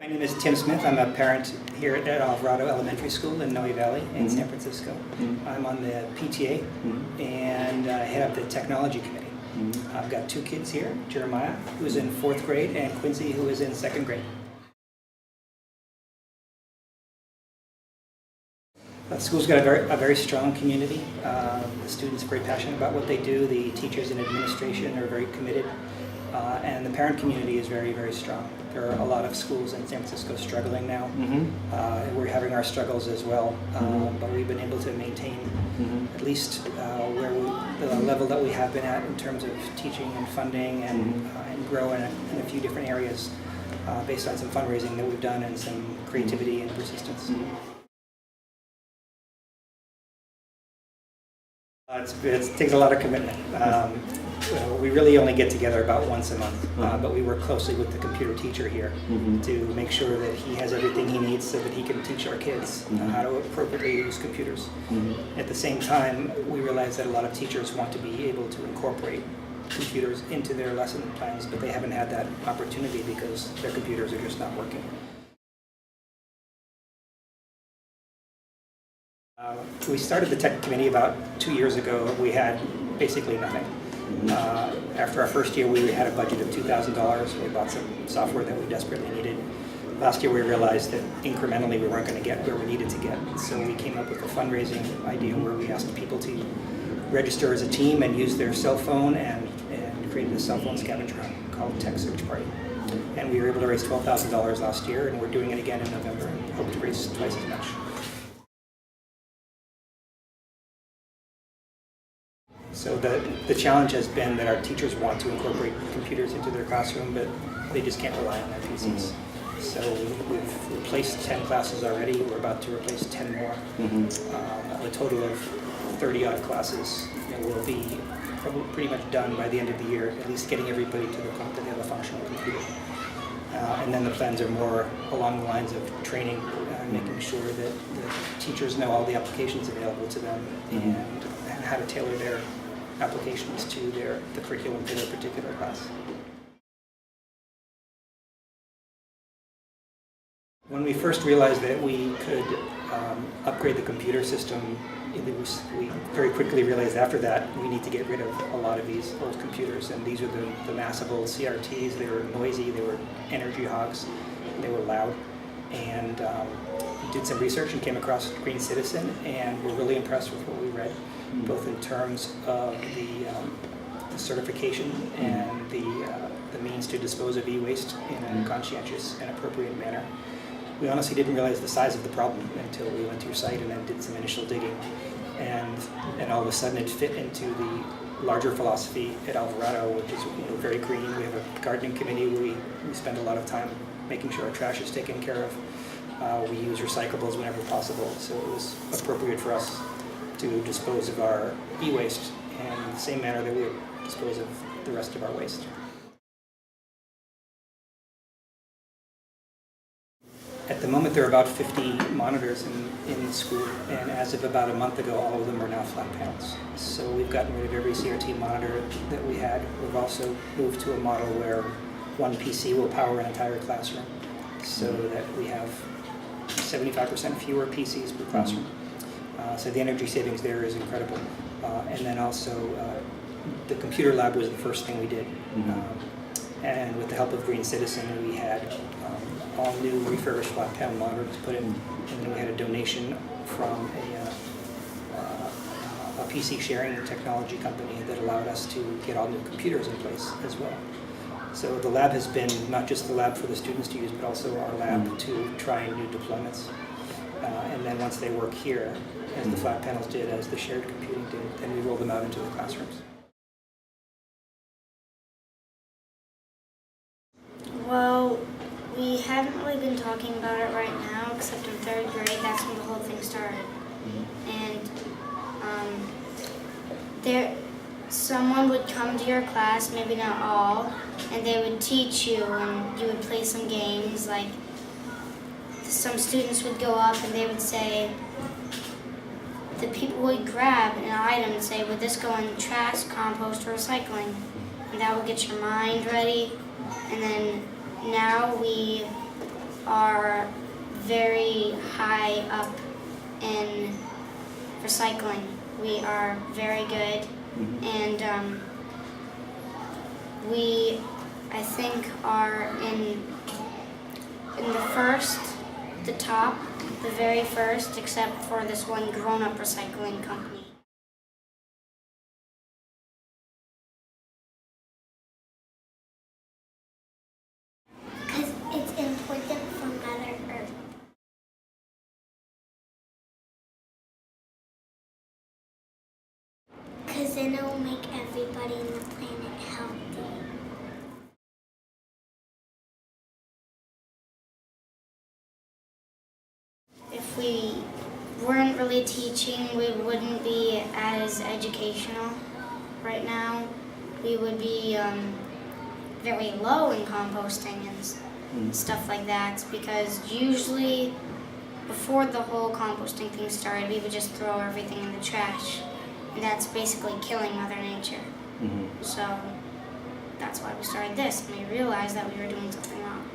My name is Tim Smith. I'm a parent here at Alvarado Elementary School in Noe Valley in San Francisco. I'm on the PTA and I head up the technology committee. I've got two kids here, Jeremiah, who's in 4th grade, and Quincy, who is in 2nd grade. The school's got a very strong community. The students are very passionate about what they do. The teachers and administration are very committed. And the parent community is very, very strong. There are a lot of schools in San Francisco struggling now. We're having our struggles as well, but we've been able to maintain at least the level that we have been at in terms of teaching and funding and grow in a few different areas based on some fundraising that we've done and some creativity and persistence. It takes a lot of commitment. We really only get together about once a month, but we work closely with the computer teacher here to make sure that he has everything he needs so that he can teach our kids how to appropriately use computers. At the same time, we realize that a lot of teachers want to be able to incorporate computers into their lesson plans, but they haven't had that opportunity because their computers are just not working. We started the tech committee about 2 years ago. We had basically nothing. After our first year, we had a budget of $2,000. We bought some software that we desperately needed. Last year, we realized that incrementally we weren't going to get where we needed to get. So we came up with a fundraising idea where we asked people to register as a team and use their cell phone and created a cell phone scavenger hunt called Tech Search Party. And we were able to raise $12,000 last year, and we're doing it again in November and hope to raise twice as much. So the challenge has been that our teachers want to incorporate computers into their classroom, but they just can't rely on their PCs. So we've replaced 10 classes already. We're about to replace 10 more. A total of 30-odd classes will be probably pretty much done by the end of the year, at least getting everybody to the point that they have a functional computer. And then the plans are more along the lines of training, making sure that the teachers know all the applications available to them and how to tailor their applications to the curriculum for their particular class. When we first realized that we could upgrade the computer system, we very quickly realized after that we need to get rid of a lot of these old computers, and these are the massive old CRTs. They were noisy, they were energy hogs, they were loud, and we did some research and came across GreenCitizen, and we're really impressed with what we read, both in terms of the certification and the means to dispose of e-waste in a conscientious and appropriate manner. We honestly didn't realize the size of the problem until we went to your site and then did some initial digging, and all of a sudden it fit into the larger philosophy at Alvarado, which is very green. We have a gardening committee where we spend a lot of time making sure our trash is taken care of. We use recyclables whenever possible, so it was appropriate for us to dispose of our e-waste in the same manner that we would dispose of the rest of our waste. At the moment, there are about 50 monitors in the school, and as of about a month ago, all of them are now flat panels. So we've gotten rid of every CRT monitor that we had. We've also moved to a model where one PC will power an entire classroom, so that we have 75% fewer PCs per classroom. So the energy savings there is incredible. And then also, the computer lab was the first thing we did. And with the help of GreenCitizen, we had all new refurbished flat panel monitors put in, and then we had a donation from a PC sharing technology company that allowed us to get all new computers in place as well. So the lab has been not just the lab for the students to use, but also our lab to try new deployments. And then once they work here, as the flat panels did, as the shared computing did, then we roll them out into the classrooms. Well, we haven't really been talking about it right now, except in 3rd grade. That's when the whole thing started. And someone would come to your class, maybe not all, and they would teach you, and you would play some games. Like, some students would go up and they would say, the people would grab an item and say, would this go in trash, compost, or recycling? And that would get your mind ready. And then now we are very high up in recycling. We are very good, and we, I think, are in the top, the very first, except for this one grown-up recycling company. Because it's important for Mother Earth. Because then it will make everybody on the planet healthy. If we weren't really teaching, we wouldn't be as educational right now. We would be very low in composting and stuff like that, because usually before the whole composting thing started, we would just throw everything in the trash, and that's basically killing Mother Nature. So that's why we started this, and we realized that we were doing something wrong.